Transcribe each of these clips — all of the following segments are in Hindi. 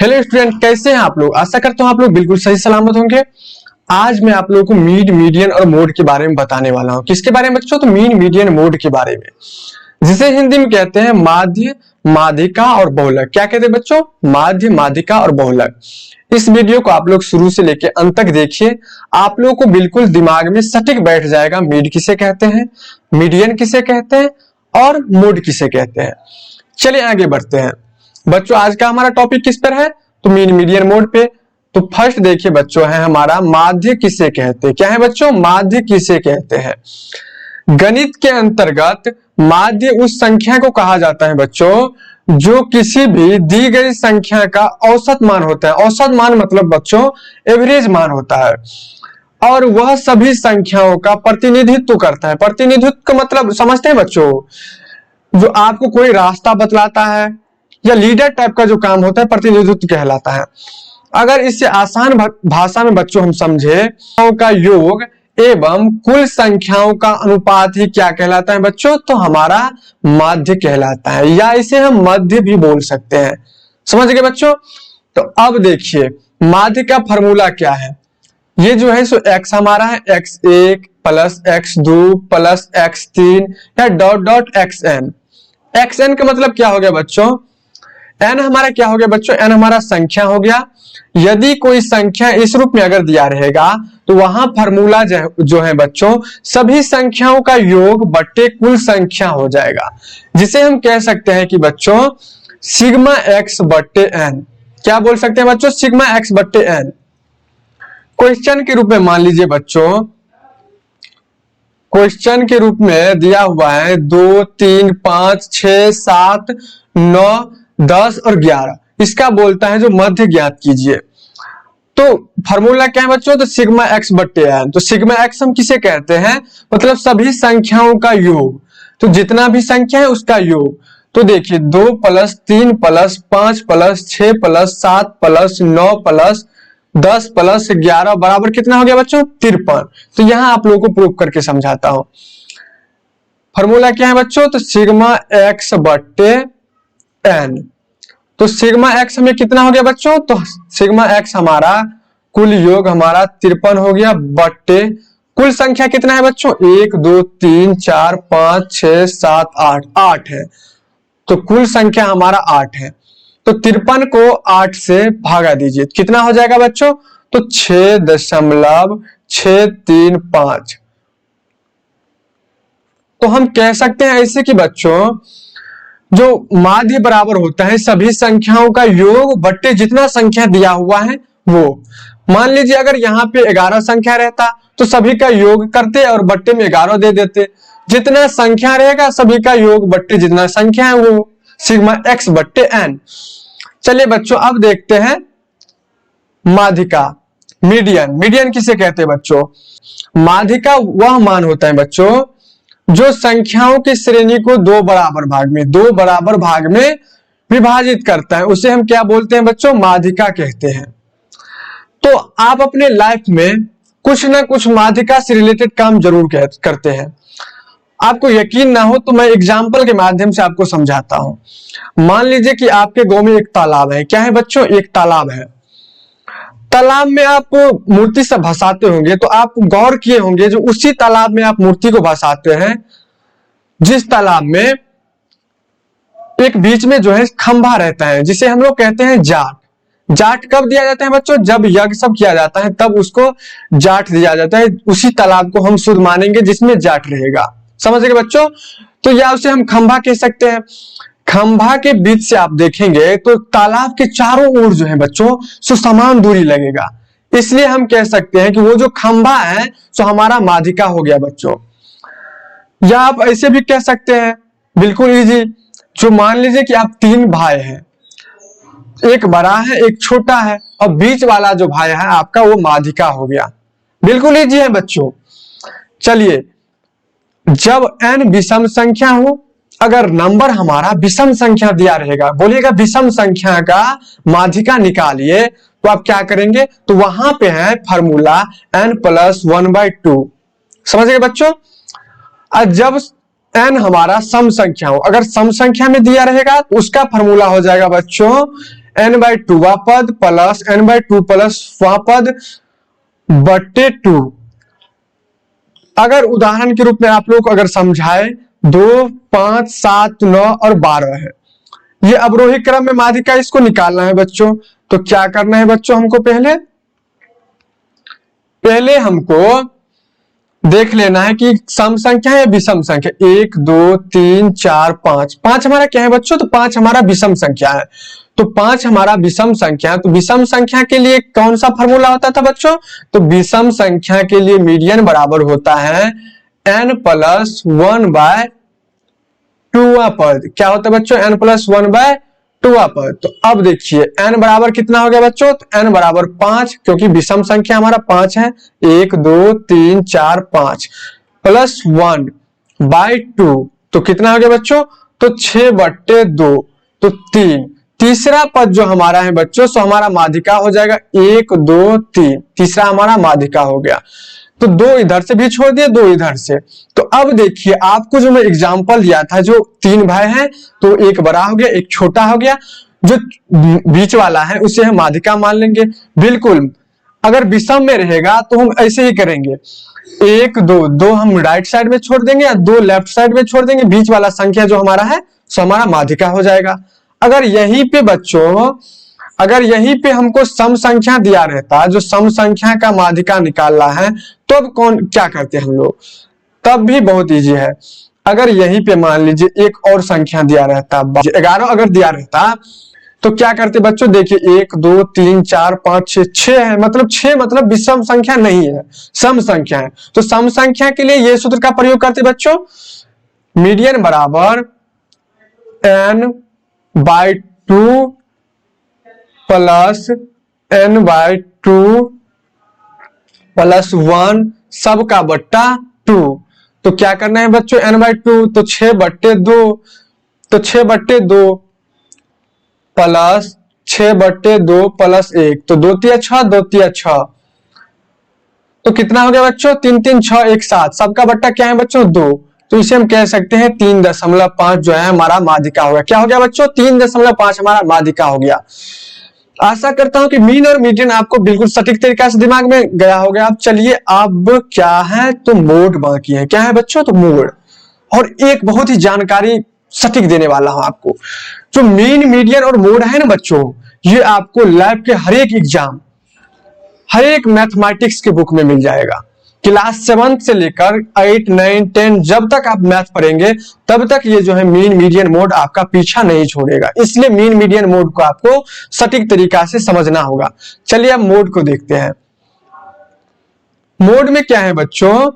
हेलो स्टूडेंट, कैसे हैं आप लोग। आशा करता हूं आप लोग बिल्कुल सही सलामत होंगे। आज मैं आप लोगों को मीन, मीडियन और मोड के बारे में बताने वाला हूं। किसके बारे में बच्चों? तो मीन, मीडियन, मोड के बारे में, जिसे हिंदी में कहते हैं माध्य, माध्यिका और बहुलक। क्या कहते हैं बच्चों? माध्य, माध्यिका और बहुलक। इस वीडियो को आप लोग शुरू से लेकर अंत तक देखिए, आप लोगों को बिल्कुल दिमाग में सटीक बैठ जाएगा मीड किसे कहते हैं, मीडियन किसे कहते हैं और मोड किसे कहते हैं। चलिए आगे बढ़ते हैं बच्चों। आज का हमारा टॉपिक किस पर है? तो मीन, मीडियन, मोड पे। तो फर्स्ट देखिए बच्चों, है हमारा माध्य किसे कहते हैं। क्या है बच्चों? माध्य किसे कहते हैं। गणित के अंतर्गत माध्य उस संख्या को कहा जाता है बच्चों जो किसी भी दी गई संख्या का औसत मान होता है। औसत मान मतलब बच्चों एवरेज मान होता है, और वह सभी संख्याओं का प्रतिनिधित्व करता है। प्रतिनिधित्व का मतलब समझते हैं बच्चों? जो आपको कोई रास्ता बतलाता है या लीडर टाइप का जो काम होता है, प्रतिनिधित्व कहलाता है। अगर इससे आसान भाषा में बच्चों हम समझे, का योग एवं कुल संख्याओं का अनुपात ही क्या कहलाता है बच्चों? तो हमारा माध्य कहलाता है, या इसे हम मध्य भी बोल सकते हैं। समझ गए बच्चों? तो अब देखिए माध्य का फॉर्मूला क्या है। ये जो है सो x हमारा है x1 plus x2 plus x3 या डॉट डॉट xn। xn का मतलब क्या हो गया बच्चों? n हमारा क्या हो गया बच्चों? n हमारा संख्या हो गया। यदि कोई संख्या इस रूप में अगर दिया रहेगा तो वहां फॉर्मूला जो है बच्चों सभी संख्याओं का योग बट्टे कुल संख्या हो जाएगा, जिसे हम कह सकते हैं कि बच्चों सिग्मा x बट्टे n। क्या बोल सकते हैं बच्चों? सिग्मा x बट्टे n। क्वेश्चन के रूप में मान लीजिए बच्चों, क्वेश्चन के रूप में दिया हुआ है 2, 3, 5, 6, 7, 9, 10 और 11। इसका बोलता है जो मध्य ज्ञात कीजिए। तो फॉर्मूला क्या है बच्चों? तो सिग्मा एक्स बट्टे एन। तो सिग्मा एक्स हम किसे कहते हैं? मतलब सभी संख्याओं का योग। तो जितना भी संख्या है उसका योग। तो देखिए 2 plus 3 plus 5 plus 6 plus 7 plus 9 plus 10 plus 11 बराबर कितना हो गया बच्चों? 53। तो यहां आप लोगों को प्रूव करके समझाता हूं। फॉर्मूला क्या है बच्चों? तो सिग्मा एक्स बट्टे एन। तो सिग्मा एक्स हमें कितना हो गया बच्चों? तो सिग्मा एक्स हमारा कुल योग हमारा 53 हो गया, बट्टे कुल संख्या कितना है बच्चों? 1 2 3 4 5 6 7 8 8 है। तो कुल संख्या हमारा 8 है। तो 53 को 8 से भागा दीजिए, कितना हो जाएगा बच्चों? तो 6.635। तो हम कह सकते हैं ऐसे कि बच्चों जो माध्य बराबर होता है सभी संख्याओं का योग बट्टे जितना संख्या दिया हुआ है वो। मान लीजिए अगर यहाँ पे 11 संख्या रहता तो सभी का योग करते और बट्टे में 11 दे देते। जितना संख्या रहेगा सभी का योग बट्टे जितना संख्या है वो सिग्मा एक्स बट्टे एन। चलिए बच्चों अब देखते हैं माध्यिका, मीडियन। मीडियन किसे कहते हैं बच्चों? माध्यिका वह मान होता है बच्चों जो संख्याओं की श्रेणी को दो बराबर भाग में विभाजित करता है, उसे हम क्या बोलते हैं बच्चों? माध्यिका कहते हैं। तो आप अपने लाइफ में कुछ ना कुछ माध्यिका से रिलेटेड काम जरूर करते हैं। आपको यकीन ना हो तो मैं एग्जाम्पल के माध्यम से आपको समझाता हूं। मान लीजिए कि आपके गांव में एक तालाब है। क्या है बच्चों? एक तालाब है। तालाब में आप मूर्ति से भसाते होंगे तो आप गौर किए होंगे जो उसी तालाब में आप मूर्ति को भसाते हैं, जिस तालाब में एक बीच में जो है खंभा रहता है जिसे हम लोग कहते हैं जाट। जाट कब दिया जाता है बच्चों? जब यज्ञ सब किया जाता है तब उसको जाट दिया जाता है। उसी तालाब को हम शुद्ध मानेंगे जिसमें जाट रहेगा। समझ गए बच्चों? तो या उसे हम खंभा कह सकते हैं। खंभा के बीच से आप देखेंगे तो तालाब के चारों ओर जो है बच्चों सो समान दूरी लगेगा, इसलिए हम कह सकते हैं कि वो जो खंभा है सो हमारा माध्यिका हो गया बच्चों। या आप ऐसे भी कह सकते हैं बिल्कुल इजी, जो मान लीजिए कि आप 3 भाई हैं, एक बड़ा है एक छोटा है और बीच वाला जो भाई है आपका वो माध्यिका हो गया। बिल्कुल इजी है बच्चों। चलिए जब n विषम संख्या हो, अगर नंबर हमारा विषम संख्या दिया रहेगा, बोलिएगा विषम संख्या का माध्यिका निकालिए, तो आप क्या करेंगे? तो वहां पे है फॉर्मूला n + 1/2। समझ गए बच्चों? जब n हमारा सम संख्या हो, अगर सम संख्या में दिया रहेगा तो उसका फॉर्मूला हो जाएगा बच्चों n/2वां पद प्लस n/2 प्लस वां पद बट्टे 2। अगर उदाहरण के रूप में आप लोग अगर समझाए 2, 5, 7, 9 और 12 है, ये अवरोही क्रम में माध्यिका, इसको निकालना है बच्चों। तो क्या करना है बच्चों, हमको पहले हमको देख लेना है कि सम संख्या है या विषम संख्या। 1, 2, 3, 4, 5। 5 हमारा क्या है बच्चों, तो 5 हमारा विषम संख्या है। तो 5 हमारा विषम संख्या, तो विषम संख्या के लिए कौन सा फॉर्मूला होता था बच्चों, तो विषम संख्या के लिए मीडियन बराबर होता है n+1/2वां पद। क्या होता है बच्चों, n+1/2वां पद। तो अब देखिए n बराबर कितना हो गया बच्चों, तो n बराबर 5, क्योंकि विषम संख्या हमारा 5 है। 1, 2, 3, 4, 5 प्लस 1/2, तो कितना हो गया बच्चों, तो 6/2, तो 3। तीसरा पद जो हमारा है बच्चों, सो हमारा माध्यिका हो जाएगा 1, 2, 3। तीसरा हमारा माध्यिका हो गया। तो 2 इधर से भी छोड़ दिए, 2 इधर से। तो अब देखिए आपको जो मैं एग्जांपल दिया था, जो 3 भाई हैं, तो एक बड़ा हो गया, एक छोटा हो गया, जो बीच वाला है उसे हम माध्यिका मान लेंगे। बिल्कुल, अगर विषम में रहेगा तो हम ऐसे ही करेंगे, 1, 2, 2 हम राइट साइड में छोड़ देंगे या 2 लेफ्ट साइड में छोड़ देंगे, बीच वाला संख्या जो हमारा है सो हमारा माध्यिका हो जाएगा। अगर यहीं पे बच्चों, अगर यहीं पे हमको सम संख्या दिया रहता, जो सम संख्या का माध्यिका निकालना है, तो अब क्या करते हैं हम लोग, तब भी बहुत इजी है। अगर यहीं पे मान लीजिए एक और संख्या दिया रहता, 11 अगर दिया रहता, तो क्या करते बच्चों, देखिए 1, 2, 3, 4, 5, 6, 6 है, मतलब 6 मतलब विषम संख्या नहीं है, सम संख्या है। तो सम संख्या के लिए ये सूत्र का प्रयोग करते बच्चों, मीडियन बराबर n/2 प्लस n/2 प्लस 1 सबका बट्टा 2। तो क्या करना है बच्चों, n/2, तो 6/2, तो 6/2 प्लस 6/2 प्लस 1, तो 2 तिया 6, 2 तिया 6, तो कितना हो गया बच्चों, 3, 3, 6, 1, 7। सबका बट्टा क्या है बच्चों, 2। तो इसे हम कह सकते हैं 3.5 जो है हमारा माध्यिका हो गया। क्या हो गया बच्चों, 3.5 हमारा माध्यिका हो गया। आशा करता हूं कि मीन और मीडियन आपको बिल्कुल सटीक तरीका से दिमाग में गया होगा। अब चलिए, अब क्या है, तो मोड बाकी है। क्या है बच्चों, तो मोड। और एक बहुत ही जानकारी सटीक देने वाला हूं आपको। जो मीन, मीडियन और मोड है ना बच्चों, ये आपको लैब के हर एक एग्जाम, हर एक मैथमेटिक्स के बुक में मिल जाएगा। क्लास 7 से लेकर 8, 9, 10 जब तक आप मैथ पढ़ेंगे तब तक ये जो है मीन, मीडियन, मोड आपका पीछा नहीं छोड़ेगा। इसलिए मीन, मीडियन, मोड को आपको सटीक तरीका से समझना होगा। चलिए अब मोड को देखते हैं। मोड में क्या है बच्चों,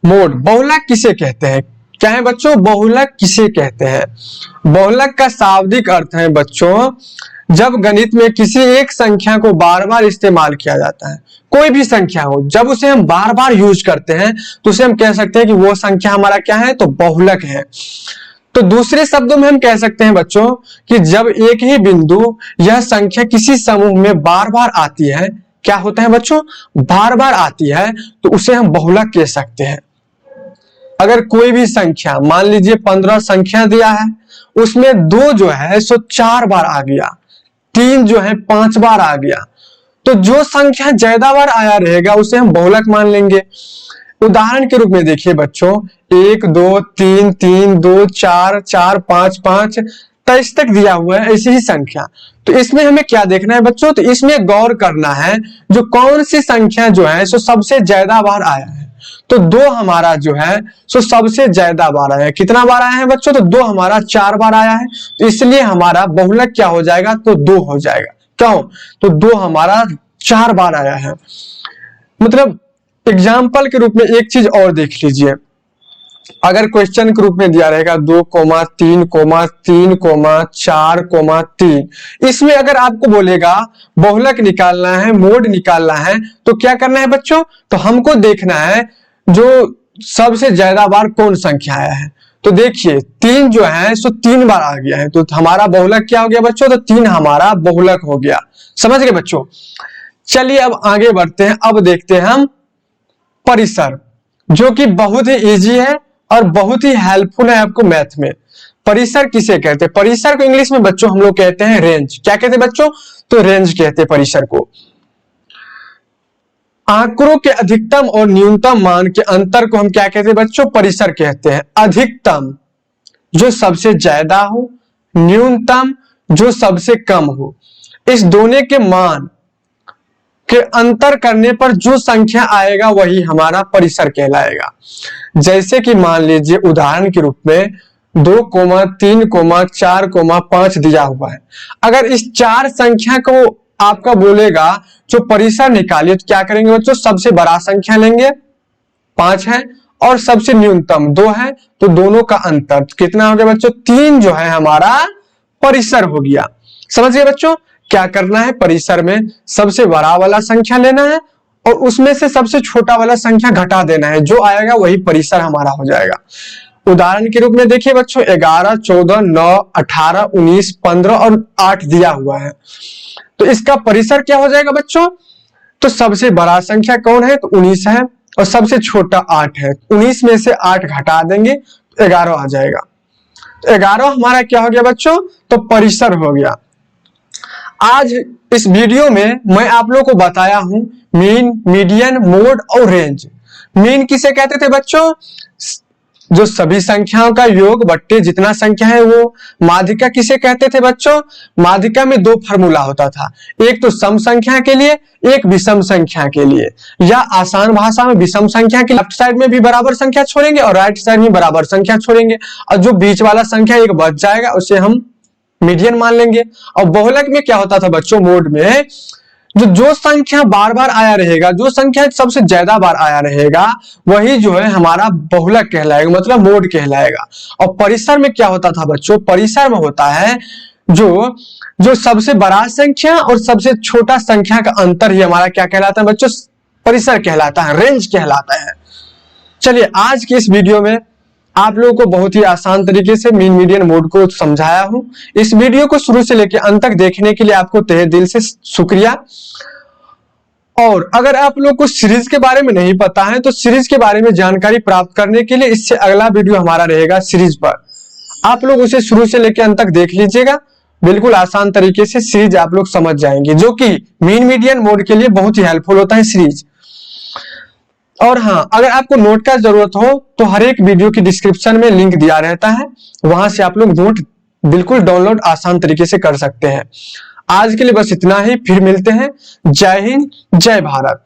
मोड, बहुलक किसे कहते हैं, क्या है बच्चों, बहुलक किसे कहते हैं। बहुलक का शाब्दिक अर्थ है बच्चों, जब गणित में किसी एक संख्या को बार बार इस्तेमाल किया जाता है, कोई भी संख्या हो, जब उसे हम बार बार यूज करते हैं तो उसे हम कह सकते हैं कि वो संख्या हमारा क्या है, तो बहुलक है। तो दूसरे शब्दों में हम कह सकते हैं बच्चों कि जब एक ही बिंदु यह संख्या किसी समूह में बार बार आती है, क्या होता है बच्चों, बार बार आती है, तो उसे हम बहुलक कह सकते हैं। अगर कोई भी संख्या, मान लीजिए 15 संख्या दिया है, उसमें 2 जो है सो 4 बार आ गया, 3 जो है 5 बार आ गया, तो जो संख्या ज्यादा बार आया रहेगा उसे हम बहुलक मान लेंगे। उदाहरण के रूप में देखिए बच्चों, 1, 2, 3, 3, 2, 4, 4, 5, 5 23 तक दिया हुआ है ऐसी ही संख्या। तो इसमें हमें क्या देखना है बच्चों, तो इसमें गौर करना है जो कौन सी संख्या जो है सो सबसे ज्यादा बार आया है। तो 2 हमारा जो है सो सबसे ज्यादा बार आया है। कितना बार आया है बच्चों, तो 2 हमारा 4 बार आया है, तो इसलिए हमारा बहुलक क्या हो जाएगा, तो 2 हो जाएगा। क्यों, तो 2 हमारा 4 बार आया है। मतलब एग्जाम्पल के रूप में एक चीज और देख लीजिए, अगर क्वेश्चन के रूप में दिया रहेगा 2, 3, 3, 4, 3, इसमें अगर आपको बोलेगा बहुलक निकालना है, मोड निकालना है, तो क्या करना है बच्चों, तो हमको देखना है जो सबसे ज्यादा बार कौन संख्या आया है। तो देखिए 3 जो है सो 3 बार आ गया है, तो हमारा बहुलक क्या हो गया बच्चों, तो 3 हमारा बहुलक हो गया। समझ गए बच्चों। चलिए अब आगे बढ़ते हैं। अब देखते हैं हम परिसर, जो कि बहुत ही इजी है और बहुत ही हेल्पफुल है आपको मैथ में। परिसर किसे कहते हैं? परिसर को इंग्लिश में बच्चों हम लोग कहते हैं रेंज। क्या कहते हैं बच्चों? तो रेंज कहते हैं परिसर को। आंकड़ों के अधिकतम और न्यूनतम मान के अंतर को हम क्या कहते हैं बच्चों? परिसर कहते हैं। अधिकतम जो सबसे ज्यादा हो, न्यूनतम जो सबसे कम हो, इस दोनों के मान के अंतर करने पर जो संख्या आएगा वही हमारा परिसर कहलाएगा। जैसे कि मान लीजिए उदाहरण के रूप में 2, 3, 4, 5 दिया हुआ है। अगर इस 4 संख्या को आपका बोलेगा जो परिसर निकालिए तो क्या करेंगे बच्चों? सबसे बड़ा संख्या लेंगे 5 है और सबसे न्यूनतम 2 है, तो दोनों का अंतर कितना हो गया बच्चों? 3 जो है हमारा परिसर हो गया। समझ गए बच्चों? क्या करना है? परिसर में सबसे बड़ा वाला संख्या लेना है और उसमें से सबसे छोटा वाला संख्या घटा देना है, जो आएगा वही परिसर हमारा हो जाएगा। उदाहरण के रूप में देखिए बच्चों 11, 14, 9, 18, 19, 15 और 8 दिया हुआ है, तो इसका परिसर क्या हो जाएगा बच्चों? तो सबसे बड़ा संख्या कौन है? तो 19 है और सबसे छोटा 8 है। 19 में से 8 घटा देंगे तो 11 आ जाएगा। तो 11 हमारा क्या हो गया बच्चों? तो परिसर हो गया। आज इस वीडियो में मैं आप लोगों को बताया हूं मीन, मीडियन, मोड और रेंज। मीन किसे कहते थे बच्चों? जो सभी संख्याओं का योग बट्टे जितना संख्या है वो। माध्यिका किसे कहते थे बच्चों? माध्यिका में 2 फार्मूला होता था, एक तो सम संख्या के लिए, एक विषम संख्या के लिए, या आसान भाषा में विषम संख्या के लेफ्ट साइड में भी बराबर संख्या छोड़ेंगे और राइट साइड में बराबर संख्या छोड़ेंगे, और जो बीच वाला संख्या एक बच जाएगा उसे हम मीडियन मान लेंगे। और बहुलक में क्या होता था बच्चों? मोड में जो संख्या बार बार आया रहेगा, जो संख्या सबसे ज्यादा बार आया रहेगा वही जो है हमारा बहुलक कहलाएगा, मतलब मोड कहलाएगा। और परिसर में क्या होता था बच्चों? परिसर में होता है जो सबसे बड़ा संख्या और सबसे छोटा संख्या का अंतर ही हमारा क्या कहलाता है बच्चों? परिसर कहलाता है, रेंज कहलाता है। चलिए आज की इस वीडियो में आप लोगों को बहुत ही आसान तरीके से मीन, मीडियन, मोड को समझाया हूं। इस वीडियो को शुरू से लेकर अंत तक देखने के लिए आपको तहे दिल से शुक्रिया। और अगर आप लोग को सीरीज के बारे में नहीं पता है तो सीरीज के बारे में जानकारी प्राप्त करने के लिए इससे अगला वीडियो हमारा रहेगा सीरीज पर। आप लोग उसे शुरू से लेकर अंत तक देख लीजिएगा, बिल्कुल आसान तरीके से सीरीज आप लोग समझ जाएंगे, जो कि मीन, मीडियन, मोड के लिए बहुत ही हेल्पफुल होता है सीरीज। और हाँ, अगर आपको नोट का जरूरत हो तो हर एक वीडियो की डिस्क्रिप्शन में लिंक दिया रहता है, वहां से आप लोग नोट बिल्कुल डाउनलोड आसान तरीके से कर सकते हैं। आज के लिए बस इतना ही, फिर मिलते हैं। जय हिंद, जय भारत।